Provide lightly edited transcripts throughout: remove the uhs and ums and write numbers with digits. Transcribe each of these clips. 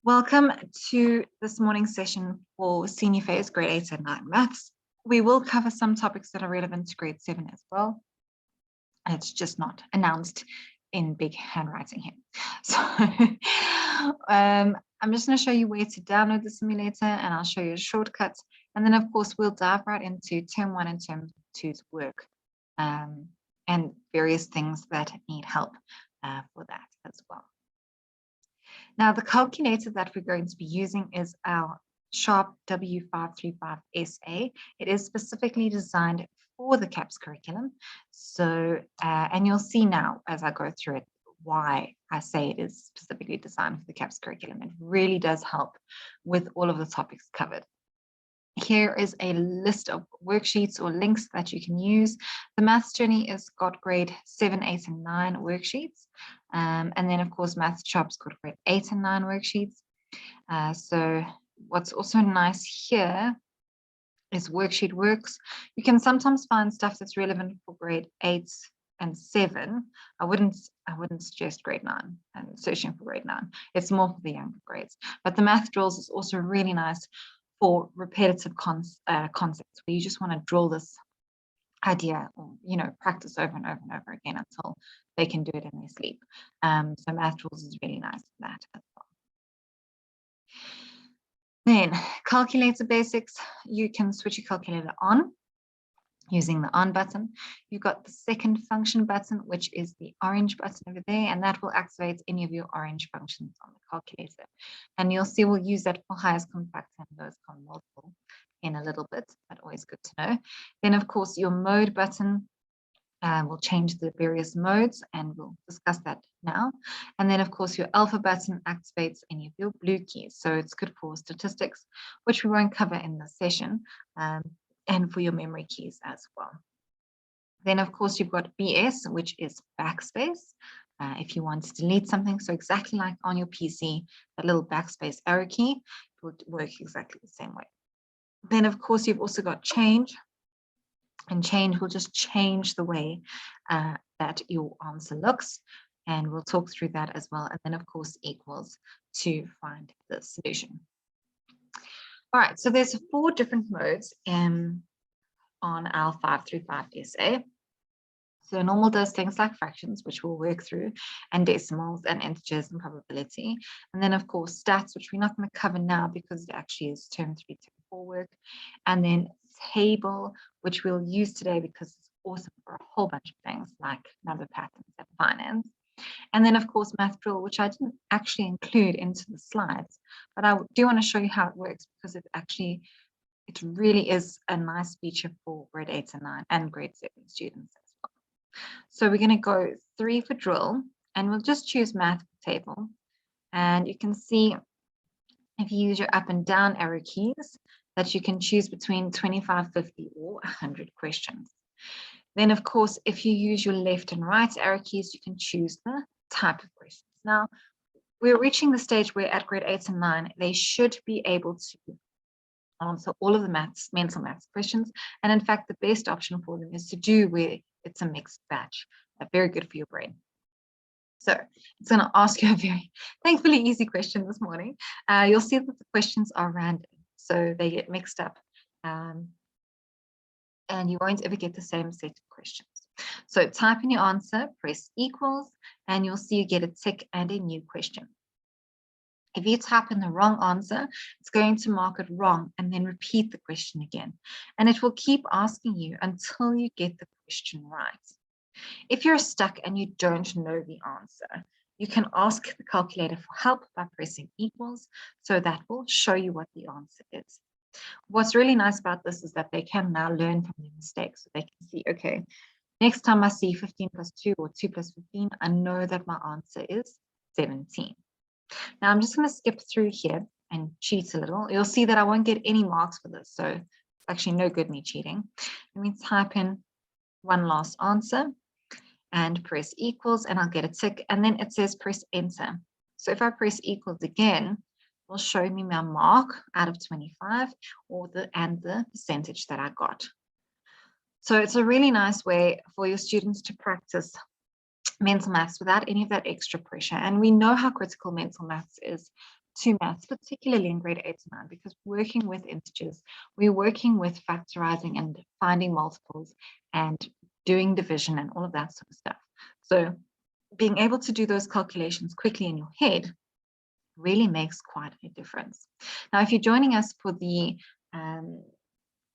Welcome to this morning's session for senior phase grade 8 and 9 maths. We will cover some topics that are relevant to grade 7 as well. It's just not announced in big handwriting here. So I'm just going to show you where to download the simulator, and I'll show you a shortcut. And then, of course, we'll dive right into term 1 and term 2's work and various things that need help for that as well. Now, the calculator that we're going to be using is our Sharp W535SA. It is specifically designed for the CAPS curriculum. So, and you'll see now as I go through it why I say it is specifically designed for the CAPS curriculum. It really does help with all of the topics covered. Here is a list of worksheets or links that you can use. The Maths Journey has got grade 7, 8, and 9 worksheets. And then, of course, Maths Sharp's got grade 8 and 9 worksheets. So what's also nice here is Worksheet Works. You can sometimes find stuff that's relevant for grade 8 and 7. I wouldn't suggest grade 9 and searching for grade 9. It's more for the younger grades. But the Math Drills is also really nice for repetitive concepts where you just want to drill this idea or practice over and over and over again until they can do it in their sleep. So Math Drills is really nice for that as well. Then calculator basics, you can switch your calculator on using the on button. You've got the second function button, which is the orange button over there, and that will activate any of your orange functions on the calculator. And you'll see we'll use that for highest compact and lowest common multiple in a little bit, but always good to know. Then, of course, your mode button will change the various modes, and we'll discuss that now. And then, of course, your alpha button activates any of your blue keys. So it's good for statistics, which we won't cover in this session. And for your memory keys as well. Then, of course, you've got BS, which is backspace. If you want to delete something, so exactly like on your PC, that little backspace arrow key will work exactly the same way. Then, of course, you've also got change, and change will just change the way that your answer looks, and we'll talk through that as well. And then, of course, equals to find the solution. All right, so there's 4 different modes on our 535 SA. So normal does things like fractions, which we'll work through, and decimals and integers and probability. And then, of course, stats, which we're not going to cover now because it actually is term 3, term 4 work. And then table, which we'll use today because it's awesome for a whole bunch of things like number patterns and finance. And then, of course, Math Drill, which I didn't actually include into the slides, but I do want to show you how it works because it really is a nice feature for grade 8 and 9 and grade 7 students as well. So we're going to go 3 for drill, and we'll just choose Math Table. And you can see if you use your up and down arrow keys that you can choose between 25, 50, or 100 questions. Then, of course, if you use your left and right arrow keys, you can choose the type of questions. Now, we're reaching the stage where at grade 8 and 9, they should be able to answer all of the mental maths questions. And in fact, the best option for them is to do where it's a mixed batch. Very good for your brain. So it's going to ask you a very, thankfully, easy question this morning. You'll see that the questions are random, so they get mixed up. And you won't ever get the same set of questions. So type in your answer, press equals, and you'll see you get a tick and a new question. If you type in the wrong answer, it's going to mark it wrong and then repeat the question again. And it will keep asking you until you get the question right. If you're stuck and you don't know the answer, you can ask the calculator for help by pressing equals, so that will show you what the answer is. What's really nice about this is that they can now learn from their mistakes. So they can see, okay, next time I see 15 plus 2 or 2 plus 15, I know that my answer is 17. Now I'm just going to skip through here and cheat a little. You'll see that I won't get any marks for this, so it's actually no good me cheating. Let me type in one last answer and press equals, and I'll get a tick, and then it says press enter. So if I press equals again, will show me my mark out of 25 and the percentage that I got. So it's a really nice way for your students to practice mental maths without any of that extra pressure. And we know how critical mental maths is to maths, particularly in grade 8 to 9, because working with integers, we're working with factorizing and finding multiples and doing division and all of that sort of stuff. So being able to do those calculations quickly in your head really makes quite a difference. Now, if you're joining us for the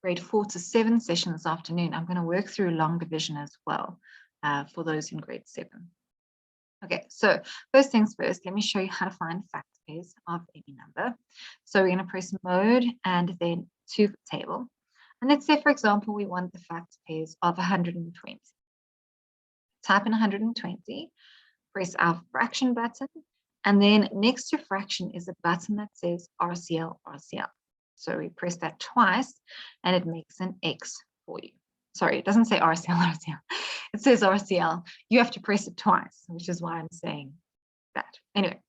grade 4 to 7 session this afternoon, I'm going to work through long division as well for those in grade 7. Okay, so first things first, let me show you how to find factor pairs of any number. So we're going to press mode and then to table. And let's say, for example, we want the factor pairs of 120. Type in 120, press our fraction button, and then next to fraction is a button that says RCL, RCL. So we press that twice and it makes an X for you. Sorry, it doesn't say RCL, RCL. It says RCL. You have to press it twice, which is why I'm saying that. Anyway,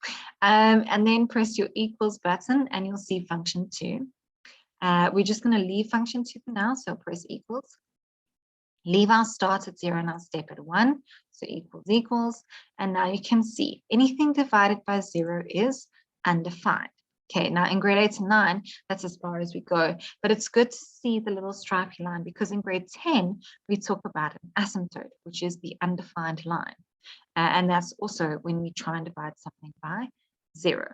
and then press your equals button and you'll see function 2. We're just going to leave function 2 for now. So press equals. Leave our start at 0 and our step at 1. So equals equals. And now you can see anything divided by 0 is undefined. Okay, now in grade 8 to 9, that's as far as we go. But it's good to see the little stripy line because in grade 10, we talk about an asymptote, which is the undefined line. And that's also when we try and divide something by 0.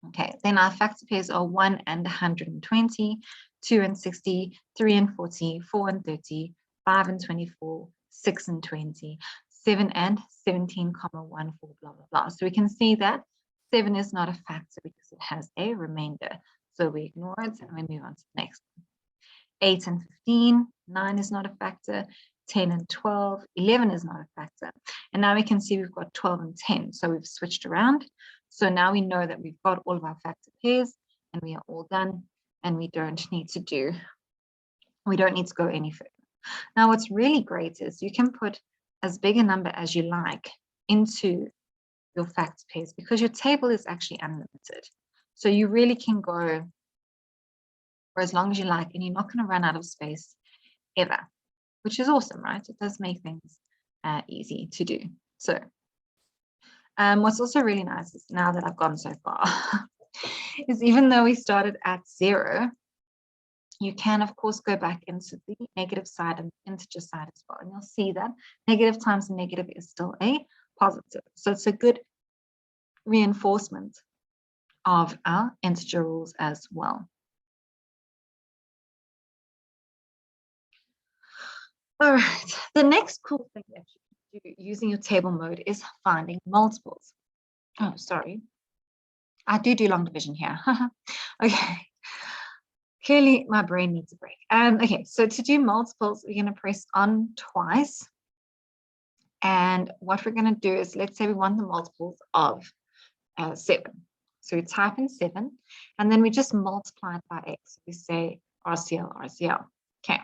Okay, then our factor pairs are 1 and 120, 2 and 60, 3 and 40, 4 and 30, 5 and 24, 6 and 20, 7 and 17, 1, 4, blah, blah, blah. So we can see that 7 is not a factor because it has a remainder. So we ignore it and we move on to the next one. 8 and 15, 9 is not a factor, 10 and 12, 11 is not a factor. And now we can see we've got 12 and 10. So we've switched around. So now we know that we've got all of our factor pairs and we are all done and we don't need to go any further. Now, what's really great is you can put as big a number as you like into your factor pairs because your table is actually unlimited. So you really can go for as long as you like and you're not going to run out of space ever, which is awesome, right? It does make things easy to do. So what's also really nice is now that I've gone so far is even though we started at 0, you can of course go back into the negative side and integer side as well. And you'll see that negative times a negative is still a positive. So it's a good reinforcement of our integer rules as well. All right, the next cool thing that you can do using your table mode is finding multiples. Oh, sorry. I do long division here. Okay. Clearly, my brain needs a break. Okay, so to do multiples, we're going to press on twice. And what we're going to do is, let's say we want the multiples of 7. So we type in 7, and then we just multiply it by x. We say RCL, RCL. Okay.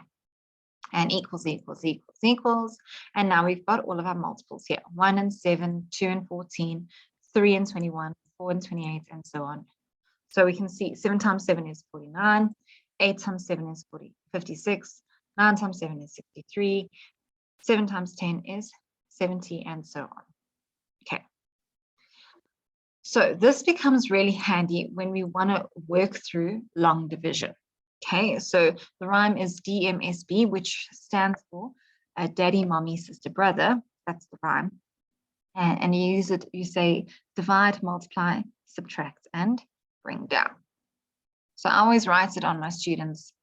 And equals, equals, equals, equals. And now we've got all of our multiples here. 1 and 7, 2 and 14, 3 and 21, 4 and 28, and so on. So we can see 7 times 7 is 49, 8 times 7 is 56, 9 times 7 is 63, 7 times 10 is 70, and so on. Okay. So this becomes really handy when we want to work through long division. Okay, so the rhyme is DMSB, which stands for Daddy, Mommy, Sister, Brother. That's the rhyme. And you use it, you say divide, multiply, subtract, and bring down. So I always write it on my students'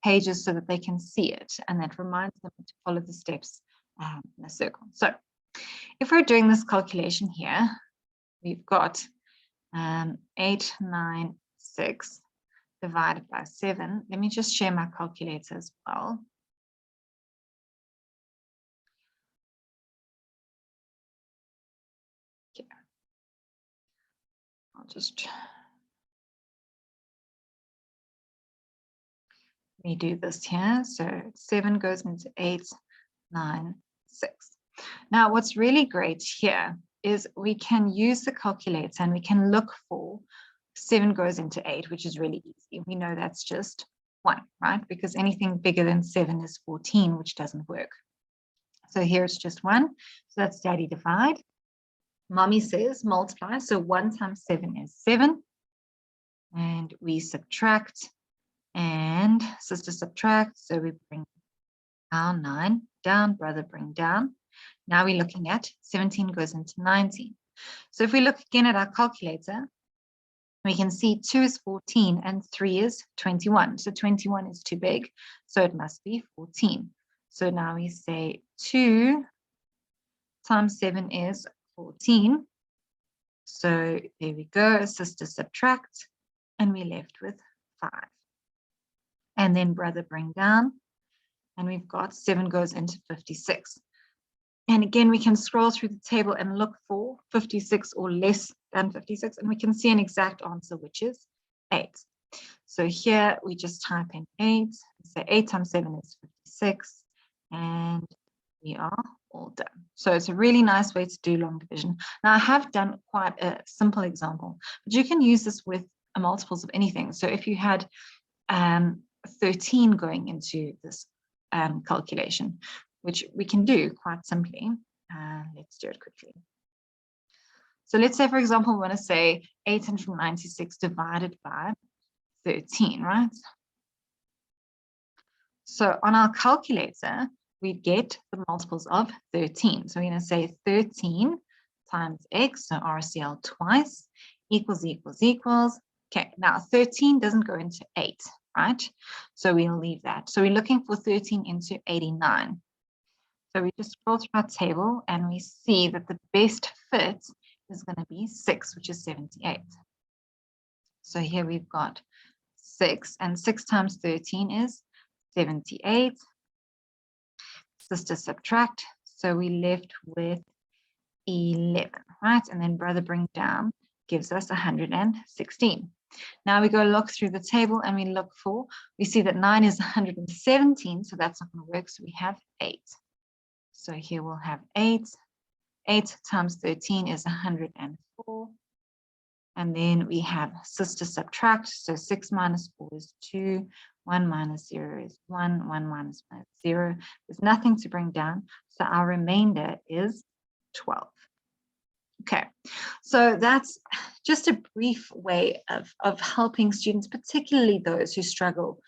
pages so that they can see it, and that reminds them to follow the steps in a circle. So if we're doing this calculation here, we've got 896 divided by 7. Let me just share my calculator as well. Okay. I'll just redo this here. So 7 goes into 8, 9, 6. Now, what's really great here is we can use the calculator and we can look for 7 goes into 8, which is really easy. We know that's just 1, right? Because anything bigger than 7 is 14, which doesn't work. So here it's just 1. So that's Daddy divide. Mommy says multiply. So 1 times 7 is 7. And we subtract. And sister subtract. So we bring our 9 down, brother bring down. Now we're looking at 17 goes into 19. So if we look again at our calculator, we can see 2 is 14 and 3 is 21. So 21 is too big, so it must be 14. So now we say 2 times 7 is 14. So there we go, sister subtract, and we're left with 5. And then brother bring down, and we've got 7 goes into 56. And again, we can scroll through the table and look for 56 or less than 56, and we can see an exact answer, which is 8. So here we just type in 8, so 8 times 7 is 56, and we are all done. So it's a really nice way to do long division. Now I have done quite a simple example, but you can use this with multiples of anything. So if you had 13 going into this calculation, which we can do quite simply. Let's do it quickly. So let's say, for example, we want to say 896 divided by 13, right? So on our calculator, we get the multiples of 13. So we're going to say 13 times x, so RCL twice, equals. Okay, now 13 doesn't go into 8, right? So we'll leave that. So we're looking for 13 into 89. So we just scroll through our table and we see that the best fit is going to be 6, which is 78. So here we've got 6, and 6 times 13 is 78. Sister subtract, so we left with 11, right? And then brother bring down gives us 116. Now we go look through the table and we see that 9 is 117, so that's not going to work, so we have 8. So here we'll have 8. 8 times 13 is 104. And then we have sister subtract. So 6 minus 4 is 2. 1 minus 0 is 1. 1 minus 1 is 0. There's nothing to bring down. So our remainder is 12. Okay, so that's just a brief way of helping students, particularly those who struggle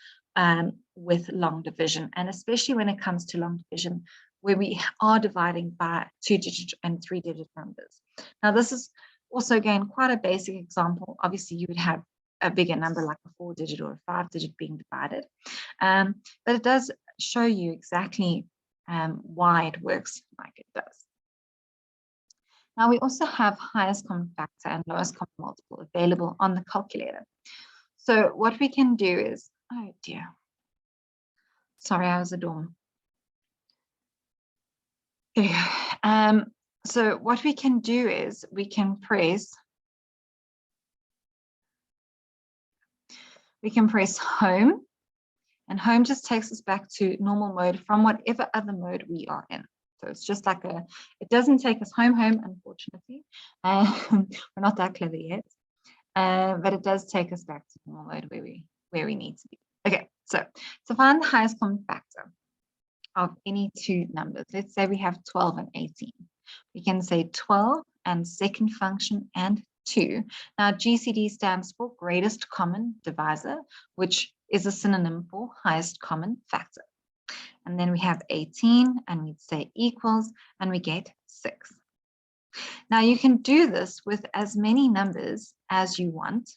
with long division, and especially when it comes to long division, where we are dividing by 2-digit and 3-digit numbers. Now, this is also, again, quite a basic example. Obviously, you would have a bigger number like a 4-digit or a 5-digit being divided, but it does show you exactly why it works like it does. Now, we also have highest common factor and lowest common multiple available on the calculator. So what we can do is, oh dear, sorry, I was a dorm. There you go. So what we can do is we can press home, and home just takes us back to normal mode from whatever other mode we are in. So it's just like it doesn't take us home, unfortunately. We're not that clever yet, but it does take us back to normal mode where we need to be. Okay, so to find the highest common factor of any two numbers, let's say we have 12 and 18. We can say 12 and second function and 2. Now, GCD stands for greatest common divisor, which is a synonym for highest common factor. And then we have 18, and we'd say equals, and we get 6. Now, you can do this with as many numbers as you want.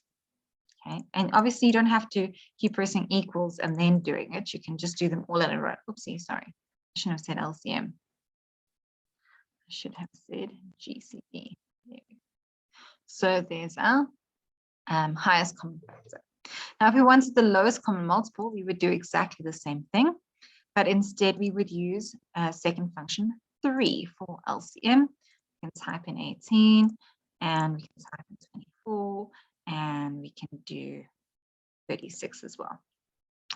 Okay, and obviously you don't have to keep pressing equals and then doing it. You can just do them all in a row. Oopsie, sorry. I shouldn't have said LCM. I should have said GCD. There we go. So there's our highest common factor. Now, if we wanted the lowest common multiple, we would do exactly the same thing, but instead we would use second function 3 for LCM. We can type in 18, and we can type in 24, and we can do 36 as well.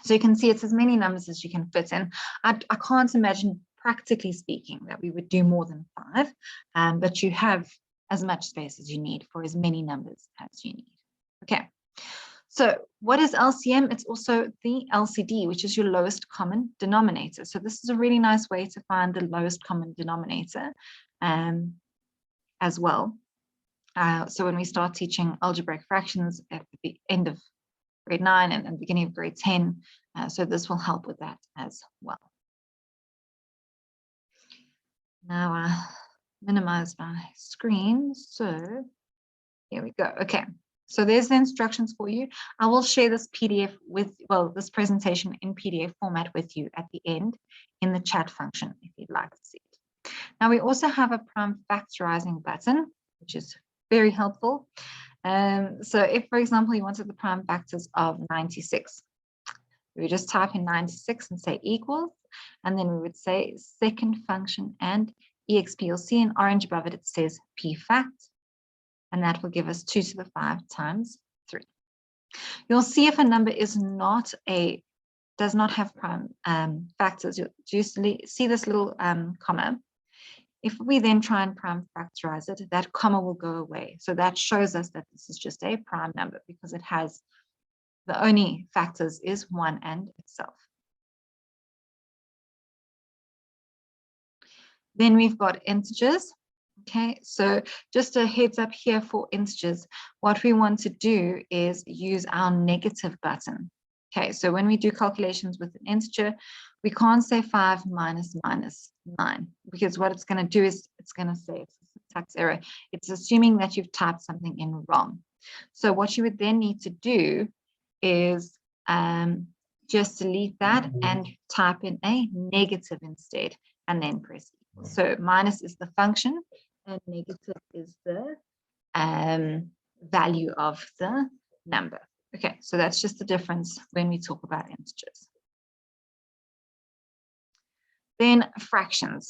So you can see it's as many numbers as you can fit in. I can't imagine, practically speaking, that we would do more than 5, but you have as much space as you need for as many numbers as you need. Okay, so what is LCM? It's also the LCD, which is your lowest common denominator. So this is a really nice way to find the lowest common denominator. as well. So when we start teaching algebraic fractions at the end of grade 9 and beginning of grade 10, so this will help with that as well. Now I minimize my screen, so here we go. Okay, so there's the instructions for you. I will share this PDF with, well, this presentation in PDF format with you at the end in the chat function if you'd like to see it. Now we also have a prime factorizing button, which is very helpful. So if, for example, you wanted the prime factors of 96, we would just type in 96 and say equals, and then we would say second function and exp. You'll see in orange above it, it says p fact, and that will give us 2 to the 5 times 3. You'll see if a number is not does not have prime factors, you'll usually see this little comma. If we then try and prime factorize it, that comma will go away. So that shows us that this is just a prime number because it has the only factors is 1 and itself. Then we've got integers. Okay, so just a heads up here for integers. What we want to do is use our negative button. Okay, so when we do calculations with an integer, we can't say 5 minus 9, because what it's going to do is it's going to say it's a syntax error. It's assuming that you've typed something in wrong. So what you would then need to do is just delete that and type in a negative instead, and then press equal. So minus is the function and negative is the value of the number. Okay, so that's just the difference when we talk about integers. Then fractions.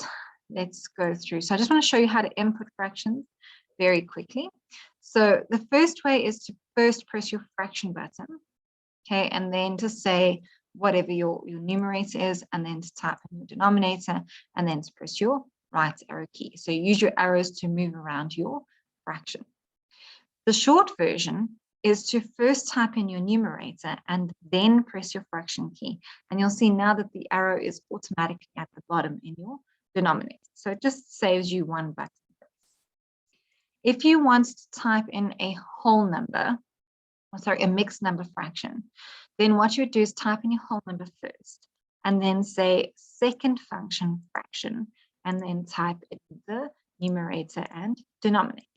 Let's go through. So I just want to show you how to input fractions very quickly. So the first way is to first press your fraction button, okay, and then to say whatever your numerator is, and then to type in your denominator, and then to press your right arrow key. So you use your arrows to move around your fraction. The short version is to first type in your numerator and then press your fraction key. And you'll see now that the arrow is automatically at the bottom in your denominator. So it just saves you one button. If you want to type in a whole number, a mixed number fraction, then what you would do is type in your whole number first, and then say second function fraction, and then type in the numerator and denominator.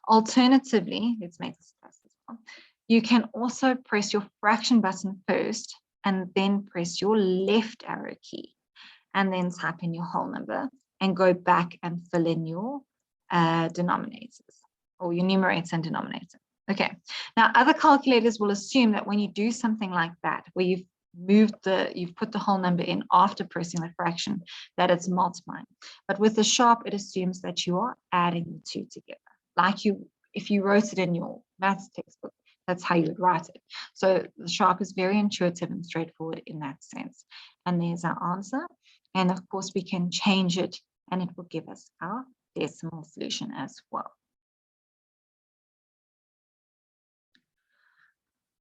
Alternatively, let's make this fast as well. You can also press your fraction button first and then press your left arrow key and then type in your whole number and go back and fill in your denominators or your numerator and denominator. Okay, now other calculators will assume that when you do something like that, where you've put the whole number in after pressing the fraction, that it's multiplying. But with the sharp, it assumes that you are adding the two together. Like if you wrote it in your maths textbook, that's how you would write it. So the sharp is very intuitive and straightforward in that sense. And there's our answer. And of course, we can change it and it will give us our decimal solution as well.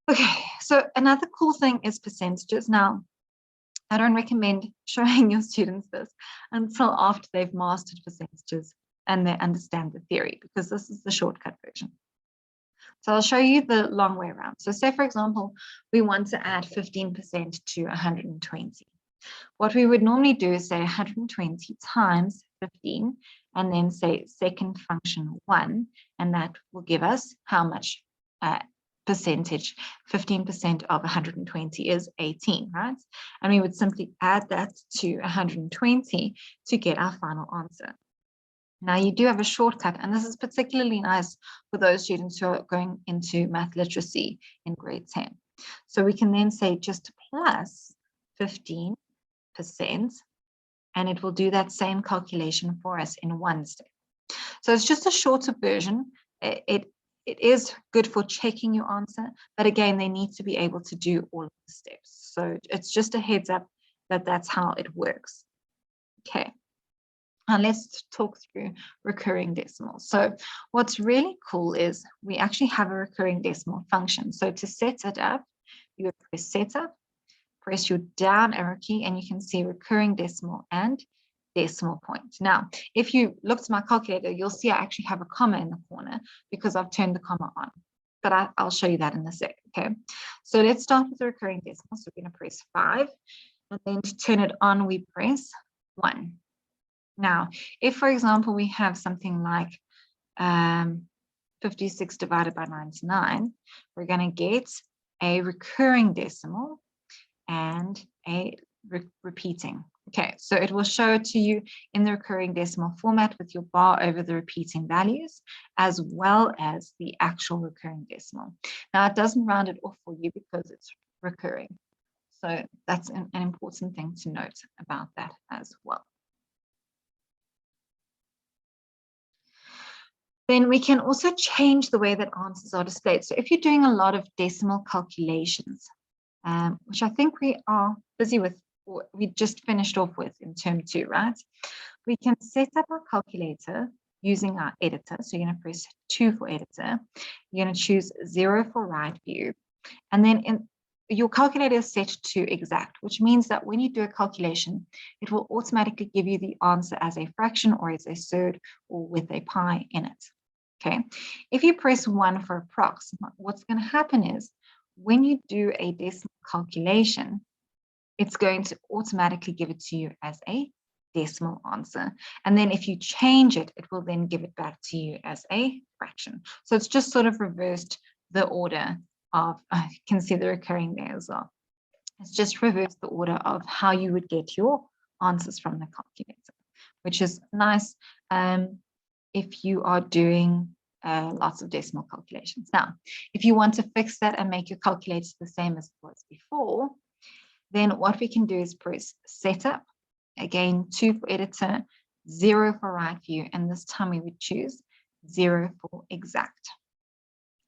Okay, so another cool thing is percentages. Now, I don't recommend showing your students this until after they've mastered percentages and they understand the theory, because this is the shortcut version. So I'll show you the long way around. So say, for example, we want to add 15% to 120. What we would normally do is say 120 times 15, and then say second function 1, and that will give us how much percentage. 15% of 120 is 18, right? And we would simply add that to 120 to get our final answer. Now you do have a shortcut, and this is particularly nice for those students who are going into math literacy in grade 10. So we can then say just plus 15%, and it will do that same calculation for us in one step. So it's just a shorter version. It is good for checking your answer, but again, they need to be able to do all of the steps. So it's just a heads up that that's how it works. Okay. And let's talk through recurring decimals. So what's really cool is we actually have a recurring decimal function. So to set it up, you would press setup, press your down arrow key, and you can see recurring decimal and decimal point. Now, if you look at my calculator, you'll see I actually have a comma in the corner because I've turned the comma on. But I'll show you that in a sec, okay? So let's start with the recurring decimal. So we're going to press 5, and then to turn it on, we press 1. Now, if, for example, we have something like 56 divided by 99, we're going to get a recurring decimal and a repeating. Okay, so it will show it to you in the recurring decimal format with your bar over the repeating values, as well as the actual recurring decimal. Now, it doesn't round it off for you because it's recurring. So that's an important thing to note about that as well. Then we can also change the way that answers are displayed. So if you're doing a lot of decimal calculations, which I think we are busy with, or we just finished off with in term 2, right? We can set up our calculator using our editor. So you're going to press 2 for editor. You're going to choose 0 for right view. And then your calculator is set to exact, which means that when you do a calculation, it will automatically give you the answer as a fraction or as a surd or with a pi in it. Okay. If you press 1 for approx, what's going to happen is when you do a decimal calculation, it's going to automatically give it to you as a decimal answer. And then if you change it, it will then give it back to you as a fraction. So it's just sort of reversed the order of, you can see the recurring there as well. It's just reversed the order of how you would get your answers from the calculator, which is nice if you are doing lots of decimal calculations. Now, if you want to fix that and make your calculators the same as it was before, then what we can do is press setup, again, 2 for editor, 0 for right view, and this time we would choose 0 for exact.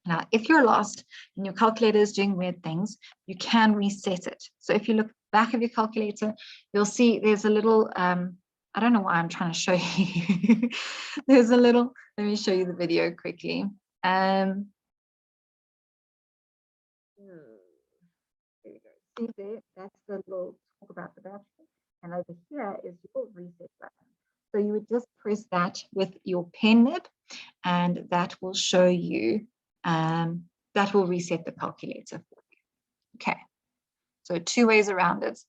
Now, if you're lost and your calculator is doing weird things, you can reset it. So if you look back of your calculator, you'll see there's a little, I don't know why I'm trying to show you. There's a little, let me show you the video quickly. There we go. See there, that's the little talk about the battery. And over here is your reset button. So you would just press that with your pen nib, and that will show you, that will reset the calculator for you. Okay, so 2 ways around it,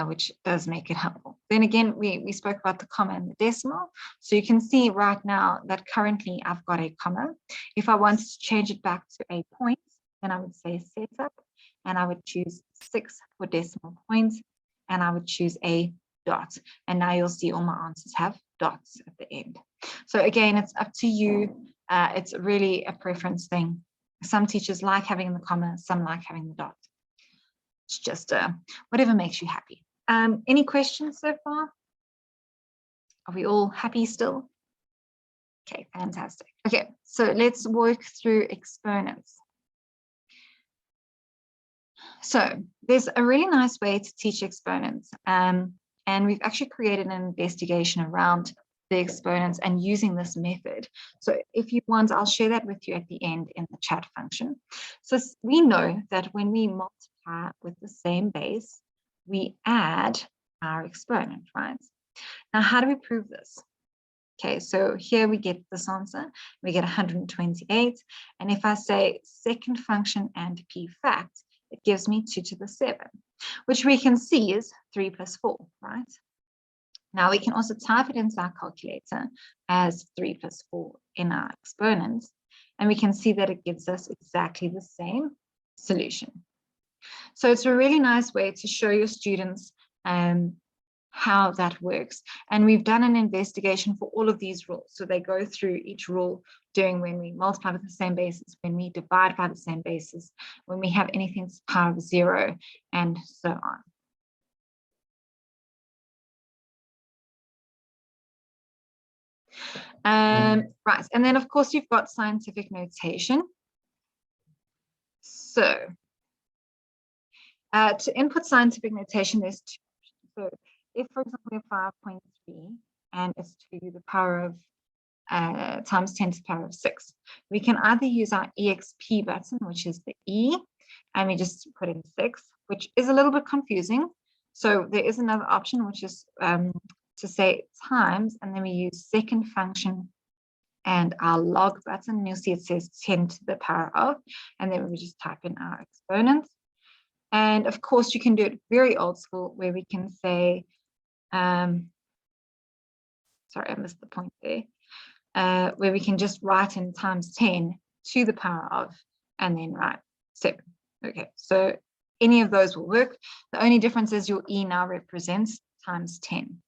which does make it helpful. Then again, we spoke about the comma and the decimal. So you can see right now that currently I've got a comma. If I wanted to change it back to a point, then I would say setup, and I would choose 6 for decimal points, and I would choose a dot. And now you'll see all my answers have dots at the end. So again, it's up to you. It's really a preference thing. Some teachers like having the comma, some like having the dot. It's just whatever makes you happy. Any questions so far? Are we all happy still? Okay, fantastic. Okay, so let's work through exponents. So there's a really nice way to teach exponents. And we've actually created an investigation around the exponents and using this method. So if you want, I'll share that with you at the end in the chat function. So we know that when we multiply with the same base, we add our exponent, right? Now, how do we prove this? Okay, so here we get this answer. We get 128. And if I say second function and p fact, it gives me 2 to the 7, which we can see is 3 plus 4, right? Now we can also type it into our calculator as 3 plus 4 in our exponents, and we can see that it gives us exactly the same solution. So it's a really nice way to show your students how that works. And we've done an investigation for all of these rules. So they go through each rule, doing when we multiply with the same basis, when we divide by the same basis, when we have anything to the power of 0, and so on. Right, and then of course you've got scientific notation. So to input scientific notation, there's 2. So if, for example, we have 5.3 and it's to the power of times 10 to the power of 6, we can either use our exp button, which is the E, and we just put in 6, which is a little bit confusing. So there is another option, which is to say times, and then we use second function and our log button. You'll see it says 10 to the power of, and then we just type in our exponents. And of course, you can do it very old school where we can say, sorry, I missed the point there, where we can just write in times 10 to the power of, and then write 7. Okay, so any of those will work. The only difference is your E now represents times 10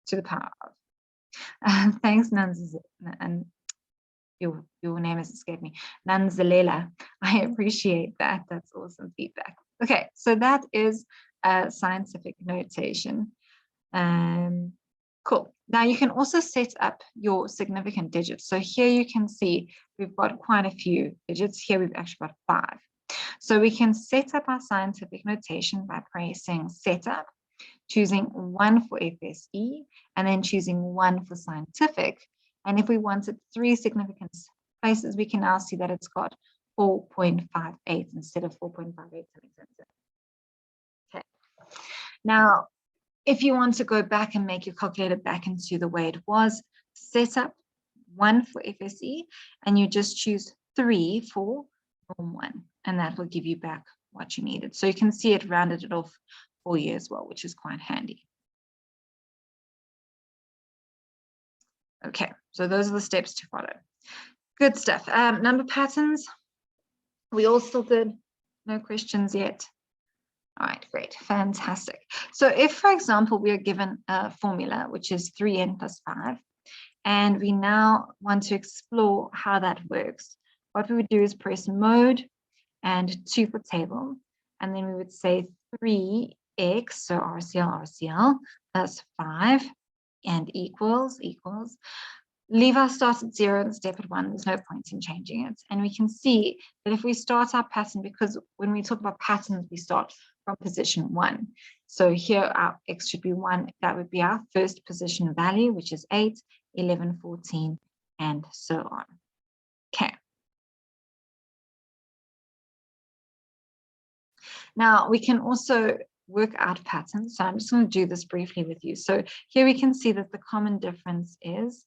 to the power of. Thanks, Nanz, and your name has escaped me, Nanzalela. I appreciate that. That's awesome feedback. Okay, so that is scientific notation. Cool. Now you can also set up your significant digits. So here you can see we've got quite a few digits. Here we've actually got 5. So we can set up our scientific notation by pressing setup, choosing 1 for FSE, and then choosing 1 for scientific. And if we wanted 3 significance places, we can now see that it's got 4.58 instead of 4.58. Okay. Now, if you want to go back and make your calculator back into the way it was, set up 1 for FSE, and you just choose 3 for norm 1, and that will give you back what you needed. So you can see it rounded it off for you as well, which is quite handy. Okay, so those are the steps to follow. Good stuff. Number patterns, we all still good? No questions yet? All right, great, fantastic. So if, for example, we are given a formula, which is 3n plus 5, and we now want to explore how that works, what we would do is press mode and 2 for table, and then we would say 3x, so RCL, plus 5, and equals. Leave our start at 0 and step at 1. There's no point in changing it. And we can see that if we start our pattern, because when we talk about patterns, we start from position 1. So here our x should be 1. That would be our first position value, which is 8, 11, 14, and so on. Okay. Now we can also work out patterns. So I'm just going to do this briefly with you. So here we can see that the common difference is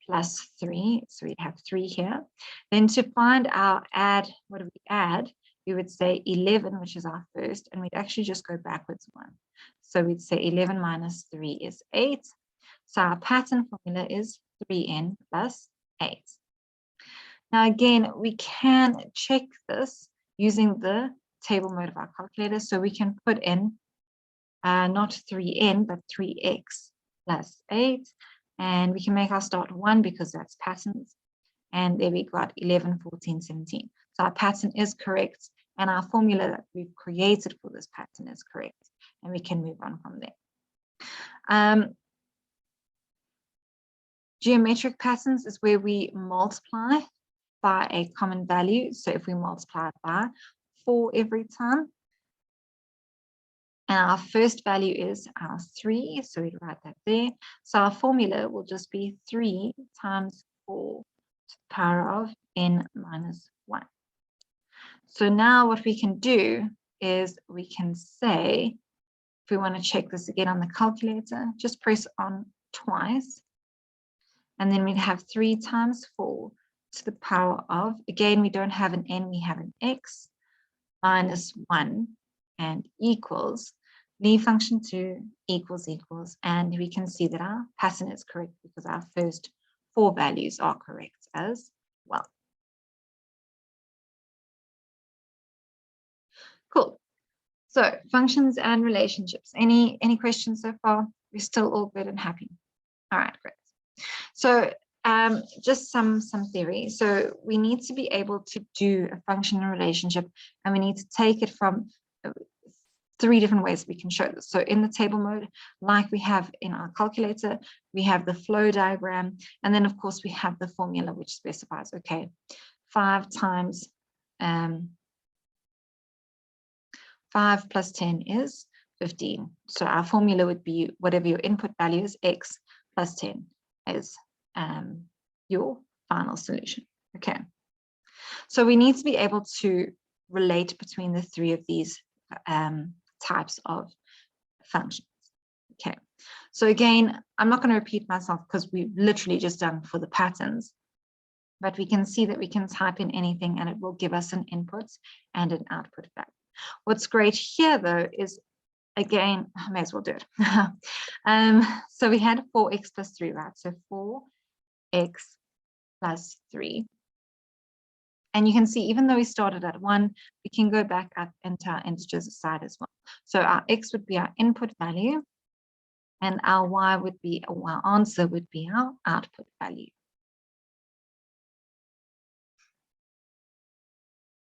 plus 3. So we have 3 here. Then to find our add, what do we add? We would say 11, which is our first, and we'd actually just go backwards 1. So we'd say 11 minus 3 is 8. So our pattern formula is 3n plus 8. Now again, we can check this using the table mode of our calculator. So we can put in not 3n, but 3x plus 8. And we can make our start 1 because that's patterns. And there we got 11, 14, 17. So our pattern is correct. And our formula that we've created for this pattern is correct. And we can move on from there. Geometric patterns is where we multiply by a common value. So if we multiply it by 4 every time, and our first value is our 3, so we'd write that there. So our formula will just be 3 times 4 to the power of n minus 1. So now what we can do is we can say, if we want to check this again on the calculator, just press on twice, and then we'd have 3 times 4 to the power of, again, we don't have an n, we have an x, minus 1, and equals, leave function 2 equals, and we can see that our pattern is correct because our first 4 values are correct as well. Cool. So functions and relationships. Any questions so far? We're still all good and happy. All right, great. So just some theory. So we need to be able to do a function and relationship, and we need to take it from 3 different ways we can show this. So in the table mode, like we have in our calculator, we have the flow diagram, and then of course we have the formula which specifies, okay, 5 times 5 plus 10 is 15. So our formula would be whatever your input value is, x plus 10 is your final solution. Okay. So we need to be able to relate between the 3 of these types of functions. Okay. So again, I'm not going to repeat myself because we've literally just done for the patterns, but we can see that we can type in anything and it will give us an input and an output value. What's great here though is, again, I may as well do it. So we had 4x plus 3, right? So 4x plus 3. And you can see, even though we started at 1, we can go back up into our integers side as well. So our x would be our input value, and our y would be, or our answer would be our output value.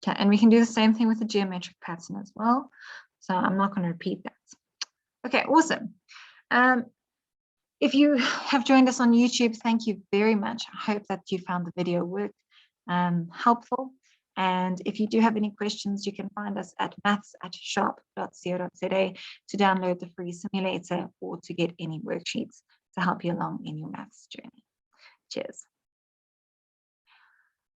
Okay, and we can do the same thing with the geometric pattern as well. So I'm not going to repeat that. Okay, awesome. If you have joined us on YouTube, thank you very much. I hope that you found the video work helpful. And if you do have any questions, you can find us at maths@sharp.co.za to download the free simulator or to get any worksheets to help you along in your maths journey. Cheers.